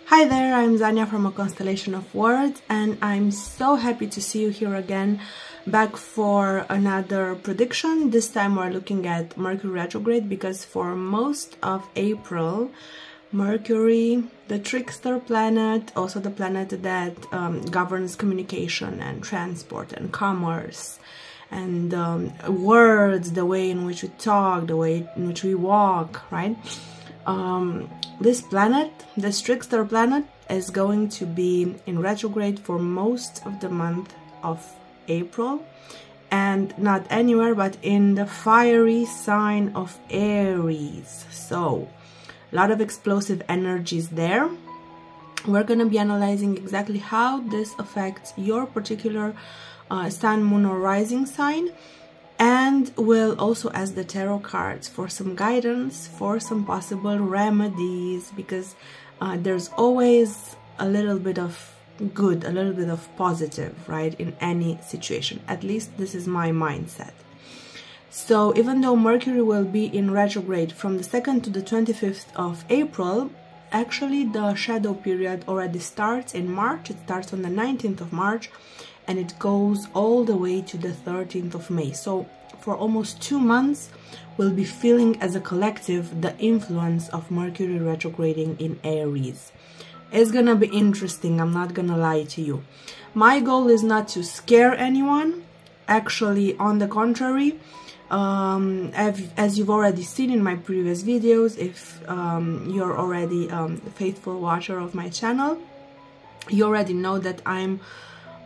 Hi there, I'm Zania from A Constellation of Words, and I'm so happy to see you here again, back for another prediction. This time we're looking at Mercury retrograde, because for most of April, Mercury, the trickster planet, also the planet that governs communication and transport and commerce and words, the way in which we talk, the way in which we walk, right? This planet, this trickster planet, is going to be in retrograde for most of the month of April, and not anywhere but in the fiery sign of Aries. So a lot of explosive energies there. We're going to be analyzing exactly how this affects your particular sun, moon or rising sign, and we'll also ask the tarot cards for some guidance, for some possible remedies, because there's always a little bit of good, a little bit of positive, right, in any situation. At least this is my mindset. So even though Mercury will be in retrograde from the 2nd to the 25th of April, actually the shadow period already starts in March. It starts on the 19th of March and it goes all the way to the 13th of May. So for almost 2 months, we'll be feeling as a collective the influence of Mercury retrograding in Aries. It's gonna be interesting, I'm not gonna lie to you. My goal is not to scare anyone. Actually, on the contrary, as you've already seen in my previous videos, if you're already a faithful watcher of my channel, you already know that I'm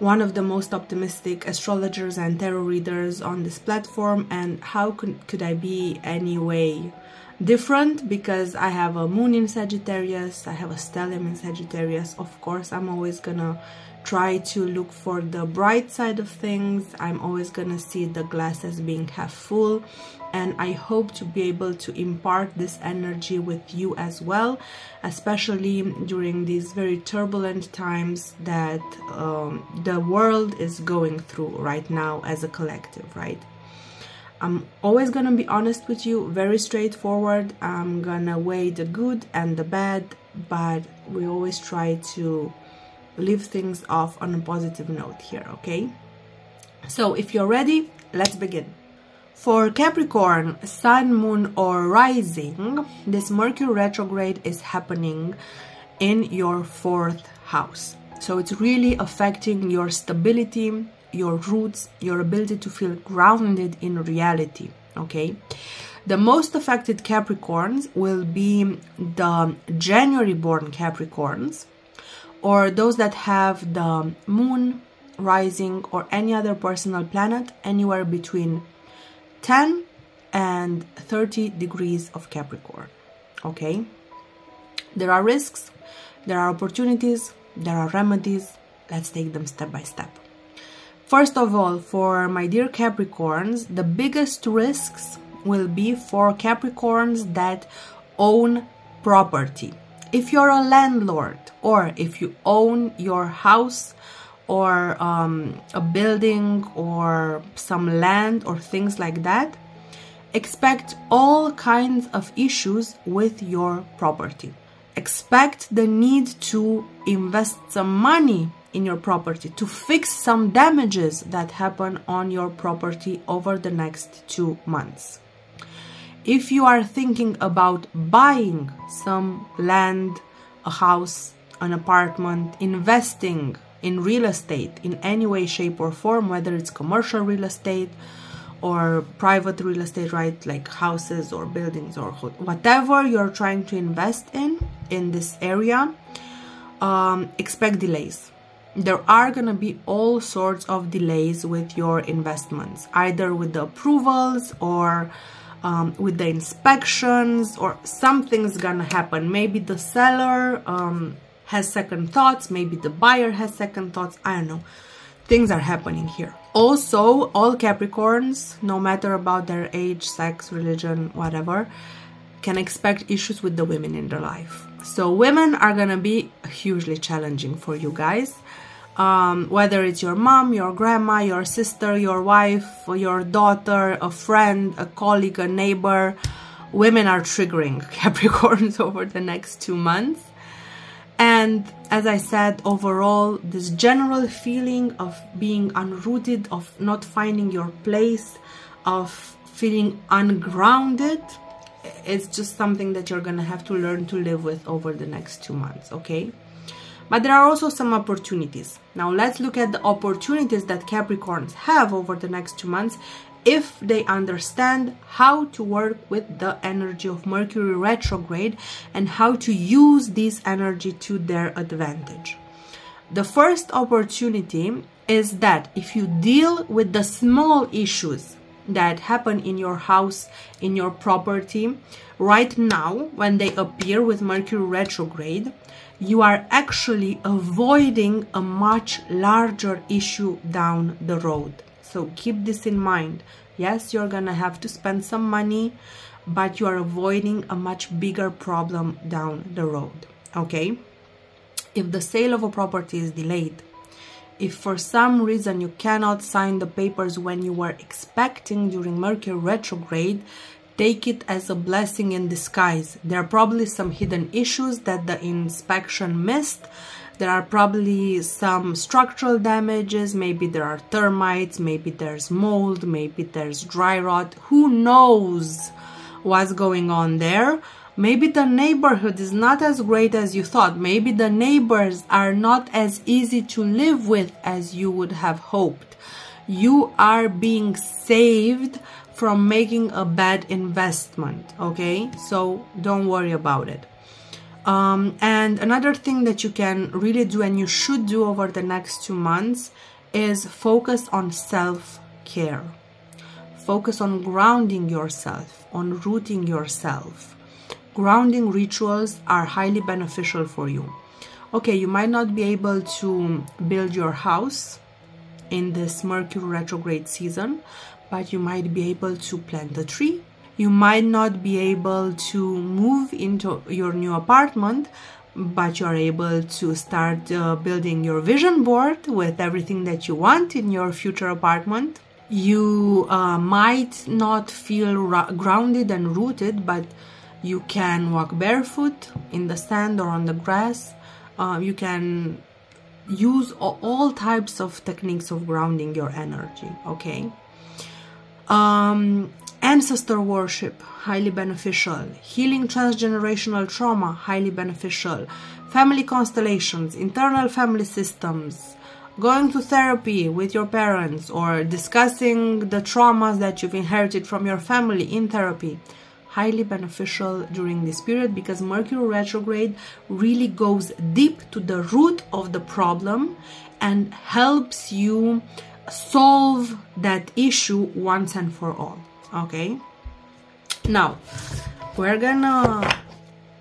one of the most optimistic astrologers and tarot readers on this platform, and how could I be any way different? Because I have a moon in Sagittarius, I have a stellium in Sagittarius. Of course, I'm always gonna try to look for the bright side of things. I'm always gonna see the glass as being half full, and I hope to be able to impart this energy with you as well, especially during these very turbulent times that the world is going through right now as a collective, right? I'm always gonna be honest with you, very straightforward. I'm gonna weigh the good and the bad, but we always try to leave things off on a positive note here, okay? So if you're ready, let's begin. For Capricorn, sun, moon or rising, this Mercury retrograde is happening in your 4th house. So it's really affecting your stability, your roots, your ability to feel grounded in reality, okay? The most affected Capricorns will be the January born Capricorns, or those that have the moon, rising or any other personal planet anywhere between 10 and 30 degrees of Capricorn, okay? There are risks, there are opportunities, there are remedies. Let's take them step by step. First of all, for my dear Capricorns, the biggest risks will be for Capricorns that own property. If you're a landlord, or if you own your house or a building or some land or things like that, expect all kinds of issues with your property. Expect the need to invest some money in your property to fix some damages that happen on your property over the next 2 months. If you are thinking about buying some land, a house, an apartment, investing in real estate in any way, shape or form, whether it's commercial real estate or private real estate, right, like houses or buildings or whatever you're trying to invest in this area, expect delays. There are gonna be all sorts of delays with your investments, either with the approvals or with the inspections, or something's gonna happen. Maybe the seller has second thoughts, maybe the buyer has second thoughts, I don't know. Things are happening here. Also, all Capricorns, no matter about their age, sex, religion, whatever, can expect issues with the women in their life. So women are gonna be hugely challenging for you guys. Whether it's your mom, your grandma, your sister, your wife, your daughter, a friend, a colleague, a neighbor, women are triggering Capricorns over the next 2 months. And And as I said, overall, this general feeling of being unrooted, of not finding your place, of feeling ungrounded, it's just something that you're gonna have to learn to live with over the next 2 months, okay? But there are also some opportunities. Now let's look at the opportunities that Capricorns have over the next 2 months if they understand how to work with the energy of Mercury retrograde and how to use this energy to their advantage. The first opportunity is that if you deal with the small issues that happen in your house, in your property, right now, when they appear with Mercury retrograde, you are actually avoiding a much larger issue down the road. So keep this in mind. Yes, you're gonna have to spend some money, but you are avoiding a much bigger problem down the road, okay? If the sale of a property is delayed, if for some reason you cannot sign the papers when you were expecting during Mercury retrograde, take it as a blessing in disguise. There are probably some hidden issues that the inspection missed. There are probably some structural damages. Maybe there are termites, maybe there's mold, maybe there's dry rot. Who knows what's going on there? Maybe the neighborhood is not as great as you thought. Maybe the neighbors are not as easy to live with as you would have hoped. You are being saved from making a bad investment, okay? So don't worry about it. And another thing that you can really do and you should do over the next 2 months is focus on self-care. Focus on grounding yourself, on rooting yourself. Grounding rituals are highly beneficial for you. Okay, you might not be able to build your house in this Mercury retrograde season, but you might be able to plant a tree. You might not be able to move into your new apartment, but you're able to start building your vision board with everything that you want in your future apartment. You might not feel grounded and rooted, but you can walk barefoot in the sand or on the grass. You can use all types of techniques of grounding your energy, okay? Ancestor worship, highly beneficial. Healing transgenerational trauma, highly beneficial. Family constellations, internal family systems, going to therapy with your parents or discussing the traumas that you've inherited from your family in therapy, highly beneficial during this period because Mercury retrograde really goes deep to the root of the problem and helps you solve that issue once and for all, okay? Now, we're gonna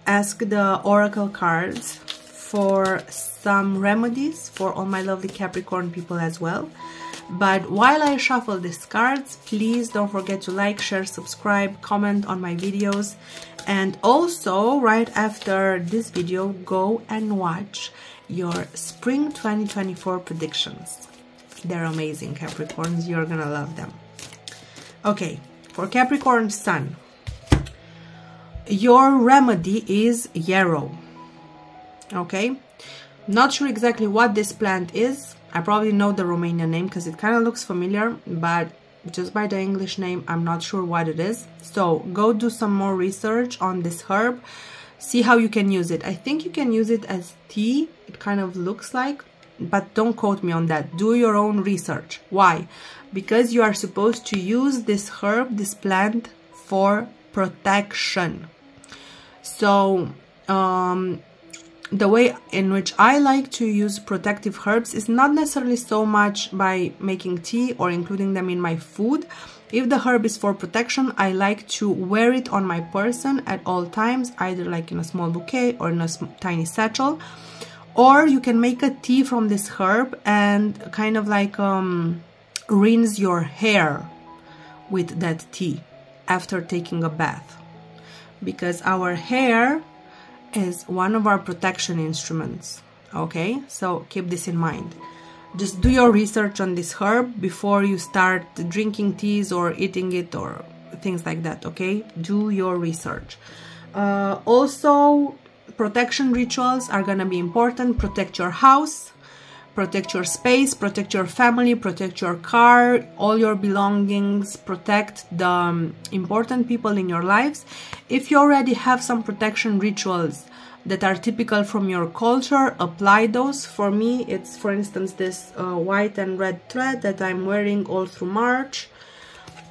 ask the oracle cards for some remedies for all my lovely Capricorn people as well. But while I shuffle these cards, please don't forget to like, share, subscribe, comment on my videos. And also, right after this video, go and watch your Spring 2024 predictions. They're amazing, Capricorns. You're gonna love them. Okay, for Capricorn Sun, your remedy is yarrow. Okay, not sure exactly what this plant is. I probably know the Romanian name because it kind of looks familiar, but just by the English name, I'm not sure what it is. So go do some more research on this herb. See how you can use it. I think you can use it as tea. It kind of looks like, but don't quote me on that. Do your own research. Why? Because you are supposed to use this herb, this plant, for protection. So, the way in which I like to use protective herbs is not necessarily so much by making tea or including them in my food. If the herb is for protection, I like to wear it on my person at all times, either like in a small bouquet or in a tiny satchel. Or you can make a tea from this herb and kind of like rinse your hair with that tea after taking a bath. Because our hair is one of our protection instruments, okay? So keep this in mind. Just do your research on this herb before you start drinking teas or eating it or things like that, okay? Do your research. Also, protection rituals are gonna be important. Protect your house, protect your space, protect your family, protect your car, all your belongings, protect the important people in your lives. If you already have some protection rituals that are typical from your culture, apply those. For me, it's, for instance, this white and red thread that I'm wearing all through March.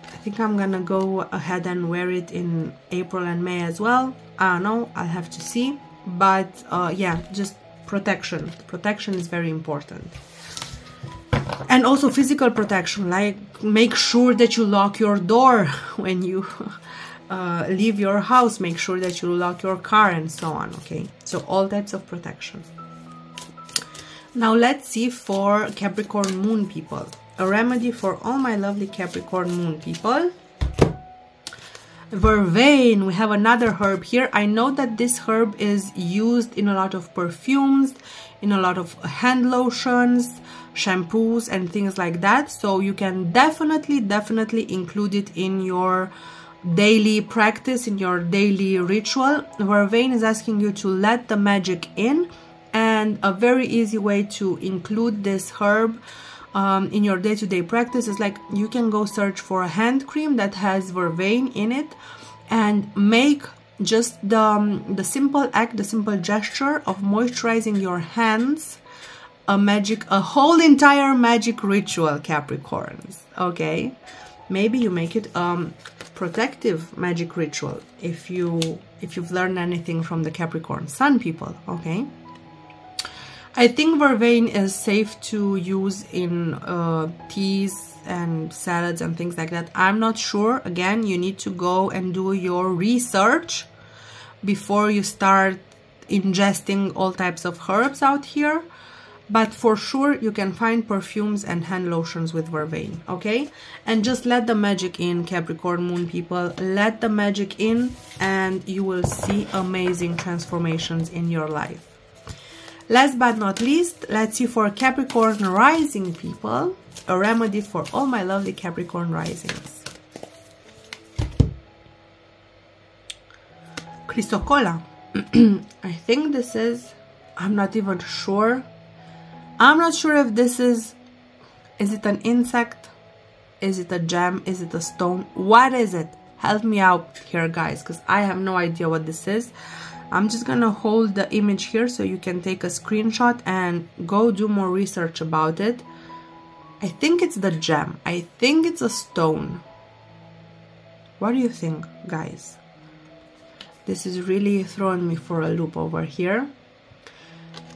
I think I'm gonna go ahead and wear it in April and May as well. I don't know, I'll have to see. But yeah, just protection. Protection is very important. And also physical protection, like make sure that you lock your door when you leave your house. Make sure that you lock your car and so on, okay? So all types of protection. Now let's see for Capricorn moon people. A remedy for all my lovely Capricorn moon people. Vervain, we have another herb here. I know that this herb is used in a lot of perfumes, in a lot of hand lotions, shampoos and things like that. So you can definitely include it in your daily practice, in your daily ritual. Vervain is asking you to let the magic in, and a very easy way to include this herb in your day-to-day practice is like you can go search for a hand cream that has vervain in it and make just the simple act, the simple gesture of moisturizing your hands a whole entire magic ritual, Capricorns. Okay, maybe you make it protective magic ritual if you've learned anything from the Capricorn sun people. Okay, I think vervain is safe to use in teas and salads and things like that. I'm not sure. Again, you need to go and do your research before you start ingesting all types of herbs out here. But for sure, you can find perfumes and hand lotions with vervain, okay? And just let the magic in, Capricorn moon people. Let the magic in and you will see amazing transformations in your life. Last but not least, let's see for Capricorn rising people, a remedy for all my lovely Capricorn risings. Chrysocolla. I think this is, I'm not even sure. I'm not sure if this is it an insect? Is it a gem? Is it a stone? What is it? Help me out here, guys, because I have no idea what this is. I'm just gonna hold the image here so you can take a screenshot and go do more research about it. I think it's the gem. I think it's a stone. What do you think, guys? This is really throwing me for a loop over here.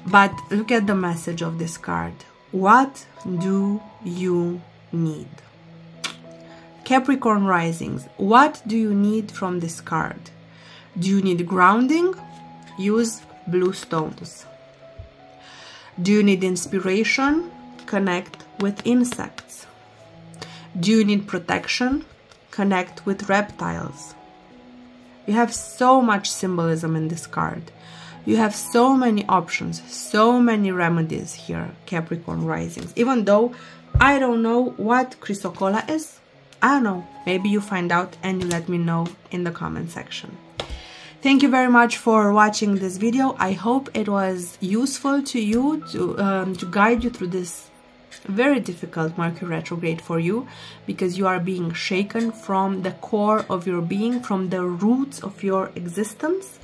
But look at the message of this card. What do you need? Capricorn risings, what do you need from this card? Do you need grounding? Use blue stones. Do you need inspiration? Connect with insects. Do you need protection? Connect with reptiles. You have so much symbolism in this card. You have so many options, so many remedies here, Capricorn risings. Even though I don't know what Chrysocolla is, I don't know. Maybe you find out and you let me know in the comment section. Thank you very much for watching this video. I hope it was useful to you to guide you through this very difficult Mercury retrograde for you, because you are being shaken from the core of your being, from the roots of your existence.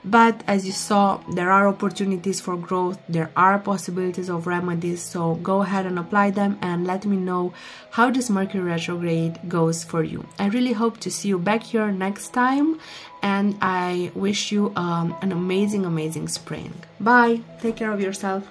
But as you saw, there are opportunities for growth, there are possibilities of remedies, so go ahead and apply them and let me know how this Mercury retrograde goes for you. I really hope to see you back here next time, and I wish you an amazing spring. Bye! Take care of yourself.